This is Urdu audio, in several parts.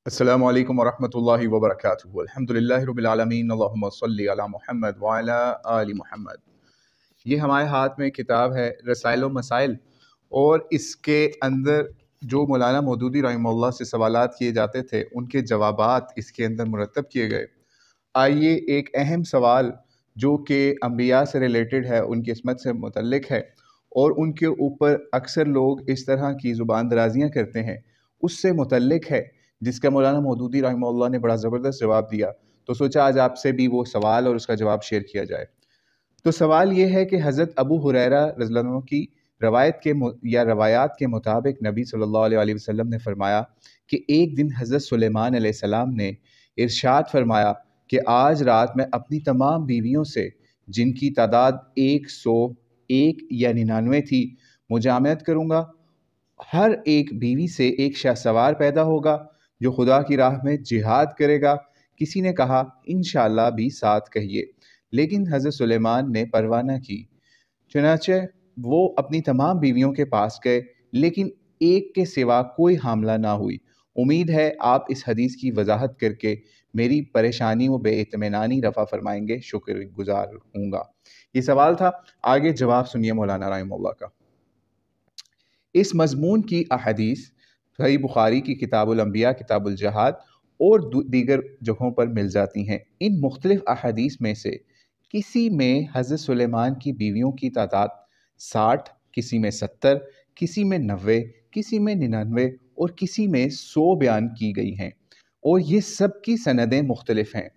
السلام علیکم ورحمۃ اللہ وبرکاتہ۔ الحمدللہ رب العالمین، اللہم صلی علی محمد وعلی آل محمد۔ یہ ہمارے ہاتھ میں کتاب ہے رسائل و مسائل، اور اس کے اندر جو مولانا مودودی رحمہ اللہ سے سوالات کیے جاتے تھے ان کے جوابات اس کے اندر مرتب کیے گئے۔ آئیے ایک اہم سوال جو کہ انبیاء سے ریلیٹڈ ہے، ان کی عصمت سے متعلق ہے اور ان کے اوپر اکثر لوگ اس طرح کی زبان درازیاں کرتے ہیں، اس سے متعلق ہے، جس کا مولانا مودودی رحمہ اللہ نے بڑا زبردست جواب دیا۔ تو سوچا آج آپ سے بھی وہ سوال اور اس کا جواب شیئر کیا جائے۔ تو سوال یہ ہے کہ حضرت ابو ہریرہ رضی اللہ عنہ کی روایات کے مطابق نبی صلی اللہ علیہ وسلم نے فرمایا کہ ایک دن حضرت سلیمان علیہ السلام نے ارشاد فرمایا کہ آج رات میں اپنی تمام بیویوں سے، جن کی تعداد 101 یا 99 تھی، مجامعت کروں گا۔ ہر ایک بیوی سے ایک شاہ سوار پیدا ہوگا جو خدا کی راہ میں جہاد کرے گا۔ کسی نے کہا انشاءاللہ بھی ساتھ کہیے، لیکن حضرت سلیمان نے پرواہ نہ کی۔ چنانچہ وہ اپنی تمام بیویوں کے پاس گئے، لیکن ایک کے سوا کوئی حاملہ نہ ہوئی۔ امید ہے آپ اس حدیث کی وضاحت کر کے میری پریشانی و بے اطمینانی رفع فرمائیں گے، شکر گزار ہوں گا۔ یہ سوال تھا، آگے جواب سنیے مولانا رحمہ اللہ کا۔ اس مضمون کی احادیث صحیح بخاری کی کتاب الانبیاء، کتاب الجہاد اور دیگر جگہوں پر مل جاتی ہیں۔ ان مختلف احادیث میں سے کسی میں حضرت سلیمان کی بیویوں کی تعداد 60، کسی میں 70، کسی میں 90، کسی میں 99 اور کسی میں 100 بیان کی گئی ہیں، اور یہ سب کی سندیں مختلف ہیں۔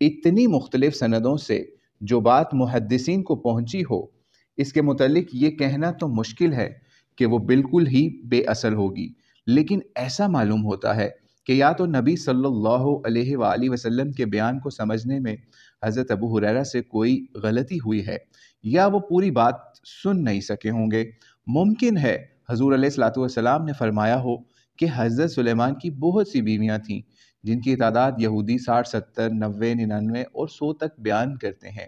اتنی مختلف سندوں سے جو بات محدثین کو پہنچی ہو، اس کے متعلق یہ کہنا تو مشکل ہے کہ وہ بالکل ہی بے اصل ہوگی، لیکن ایسا معلوم ہوتا ہے کہ یا تو نبی صلی اللہ علیہ وآلہ وسلم کے بیان کو سمجھنے میں حضرت ابو ہریرہ سے کوئی غلطی ہوئی ہے، یا وہ پوری بات سن نہیں سکے ہوں گے۔ ممکن ہے حضور علیہ الصلوۃ والسلام نے فرمایا ہو کہ حضرت سلیمان کی بہت سی بیویاں تھیں، جن کی تعداد یہودی 60، 70، 90، 99 اور 100 تک بیان کرتے ہیں،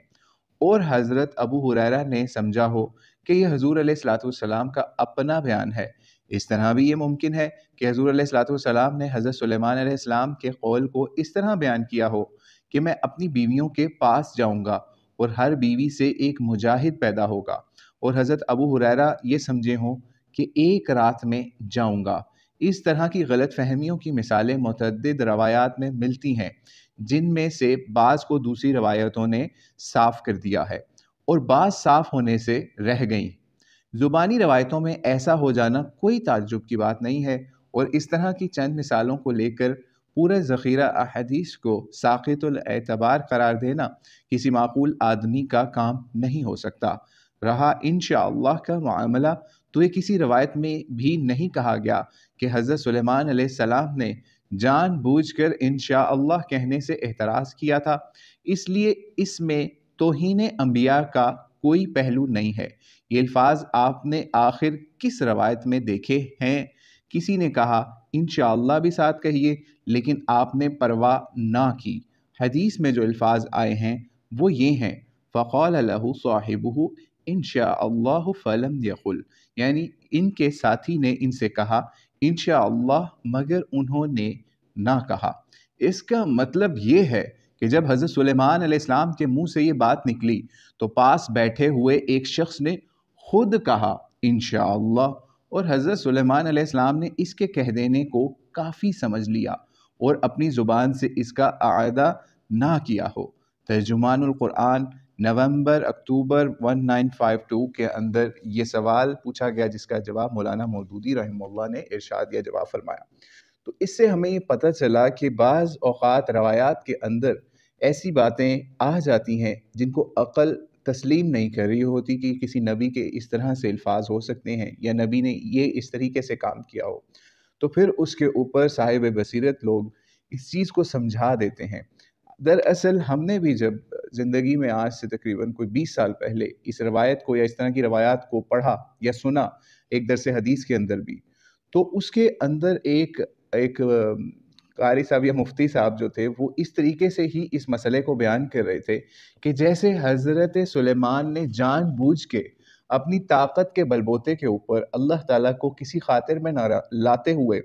اور حضرت ابو ہریرہ نے سمجھا ہو کہ یہ حضور علیہ الصلوۃ والسلام کا اپنا بیان ہے۔ اس طرح بھی یہ ممکن ہے کہ حضور علیہ الصلوۃ والسلام نے حضرت سلیمان علیہ السلام کے قول کو اس طرح بیان کیا ہو کہ میں اپنی بیویوں کے پاس جاؤں گا اور ہر بیوی سے ایک مجاہد پیدا ہوگا، اور حضرت ابو ہریرہ یہ سمجھے ہوں کہ ایک رات میں جاؤں گا۔ اس طرح کی غلط فہمیوں کی مثالیں متعدد روایات میں ملتی ہیں، جن میں سے بعض کو دوسری روایتوں نے صاف کر دیا ہے اور بعض صاف ہونے سے رہ گئیں۔ زبانی روایتوں میں ایسا ہو جانا کوئی تعجب کی بات نہیں ہے، اور اس طرح کی چند مثالوں کو لے کر پورے ذخیرہ احادیث کو ساقط الاعتبار قرار دینا کسی معقول آدمی کا کام نہیں ہو سکتا۔ رہا انشاءاللہ کا معاملہ، تو یہ کسی روایت میں بھی نہیں کہا گیا کہ حضرت سلیمان علیہ السلام نے جان بوجھ کر انشاءاللہ کہنے سے اعتراض کیا تھا، اس لیے اس میں توہین انبیاء کا کوئی پہلو نہیں ہے۔ یہ الفاظ آپ نے آخر کس روایت میں دیکھے ہیں؟ کسی نے کہا انشاءاللہ بھی ساتھ کہیے، لیکن آپ نے پرواہ نہ کی۔ حدیث میں جو الفاظ آئے ہیں وہ یہ ہیں، فقال له صاحبہ انشاءاللہ فلم یقل، یعنی ان کے ساتھی نے ان سے کہا انشاءاللہ، مگر انہوں نے نہ کہا۔ اس کا مطلب یہ ہے کہ جب حضرت سلیمان علیہ السلام کے منہ سے یہ بات نکلی تو پاس بیٹھے ہوئے ایک شخص نے خود کہا انشاءاللہ، اور حضرت سلیمان علیہ السلام نے اس کے کہہ دینے کو کافی سمجھ لیا اور اپنی زبان سے اس کا اعادہ نہ کیا ہو۔ ترجمان القرآن نومبر اکتوبر 1952 کے اندر یہ سوال پوچھا گیا، جس کا جواب مولانا مودودی رحمہ اللہ نے ارشاد یا جواب فرمایا۔ تو اس سے ہمیں یہ پتہ چلا کہ بعض اوقات روایات کے اندر ایسی باتیں آ جاتی ہیں جن کو عقل تسلیم نہیں کر رہی ہوتی کہ کسی نبی کے اس طرح سے الفاظ ہو سکتے ہیں، یا نبی نے یہ اس طریقے سے کام کیا ہو، تو پھر اس کے اوپر صاحب بصیرت لوگ اس چیز کو سمجھا دیتے ہیں۔ دراصل ہم نے بھی جب زندگی میں آج سے تقریباً کوئی 20 سال پہلے اس روایت کو یا اس طرح کی روایات کو پڑھا یا سنا ایک درس حدیث کے اندر بھی، تو اس کے اندر ایک قاری صاحب یا مفتی صاحب جو تھے وہ اس طریقے سے ہی اس مسئلے کو بیان کر رہے تھے کہ جیسے حضرت سلیمان نے جان بوجھ کے اپنی طاقت کے بلبوتے کے اوپر اللہ تعالیٰ کو کسی خاطر میں نہ لاتے ہوئے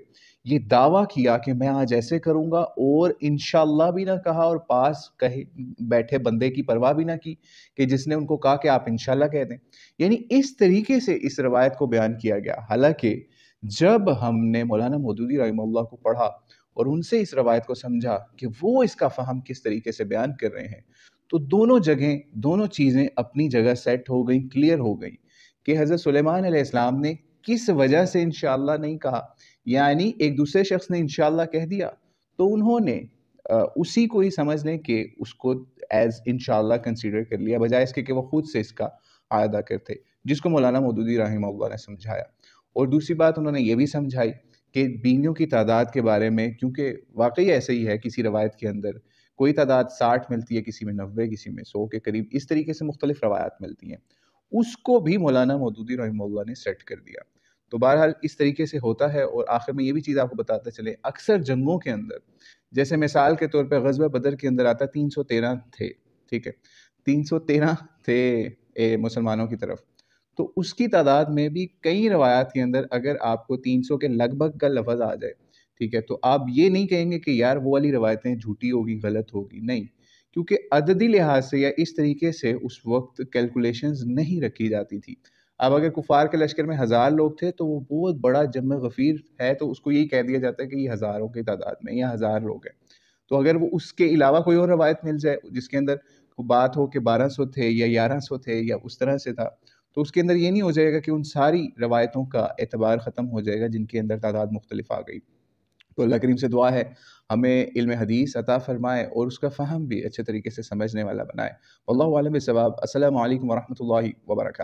یہ دعویٰ کیا کہ میں آج ایسے کروں گا، اور انشاءاللہ بھی نہ کہا، اور پاس کہے بیٹھے بندے کی پرواہ بھی نہ کی کہ جس نے ان کو کہا کہ آپ انشاءاللہ کہہ دیں۔ یعنی اس طریقے سے اس روایت کو بیان کیا گیا، حالانکہ جب ہم نے مولانا مودودی رحمہ اللہ کو پڑھا اور ان سے اس روایت کو سمجھا کہ وہ اس کا فہم کس طریقے سے بیان کر رہے ہیں، تو دونوں جگہیں، دونوں چیزیں اپنی جگہ سیٹ ہو گئیں، کلیئر ہو گئیں کہ حضرت سلیمان علیہ السلام نے کس وجہ سے انشاءاللہ نہیں کہا۔ یعنی ایک دوسرے شخص نے انشاءاللہ کہہ دیا تو انہوں نے اسی کو ہی سمجھ لیں کہ اس کو ایز انشاءاللہ کنسیڈر کر لیا، بجائے اس کے کہ وہ خود سے اس کا اعادہ کرتے، جس کو مولانا مودودی رحمہ اللہ نے سمجھایا۔ اور دوسری بات انہوں نے یہ بھی سمجھائی کہ بیویوں کی تعداد کے بارے میں، کیونکہ واقعی ایسے ہی ہے، کسی روایت کے اندر کوئی تعداد 60 ملتی ہے، کسی میں 90، کسی میں 100 کے قریب، اس طریقے سے مختلف روایات ملتی ہیں، اس کو بھی مولانا مودودی رحمہ اللہ نے سیٹ کر دیا۔ تو بہرحال اس طریقے سے ہوتا ہے۔ اور آخر میں یہ بھی چیز آپ کو بتاتے چلے، اکثر جنگوں کے اندر، جیسے مثال کے طور پہ غزوہ بدر کے اندر آتا 313 تھے، ٹھیک ہے، 313 تھے مسلمانوں کی طرف، تو اس کی تعداد میں بھی کئی روایات کے اندر اگر آپ کو 300 کے لگ بھگ کا لفظ آ جائے، ٹھیک ہے، تو آپ یہ نہیں کہیں گے کہ یار وہ والی روایتیں جھوٹی ہوگی، غلط ہوگی، نہیں، کیونکہ عددی لحاظ سے یا اس طریقے سے اس وقت کیلکولیشنز نہیں رکھی جاتی تھی۔ اب اگر کفار کے لشکر میں 1000 لوگ تھے تو وہ بہت بڑا جمع غفیر ہے، تو اس کو یہی کہہ دیا جاتا ہے کہ یہ ہزاروں کی تعداد میں یا 1000 لوگ ہیں۔ تو اگر وہ اس کے علاوہ کوئی اور روایت مل جائے جس کے اندر بات ہو کہ 1200 تھے یا 1100 تھے یا اس طرح سے تھا، تو اس کے اندر یہ نہیں ہو جائے گا کہ ان ساری روایتوں کا اعتبار ختم ہو جائے گا جن کے اندر تعداد مختلف آ گئی۔ تو اللہ کریم سے دعا ہے ہمیں علم حدیث عطا فرمائے اور اس کا فہم بھی اچھے طریقے سے سمجھنے والا بنائے۔ واللہ عالم بالصواب۔ السلام علیکم ورحمۃ اللہ وبرکاتہ۔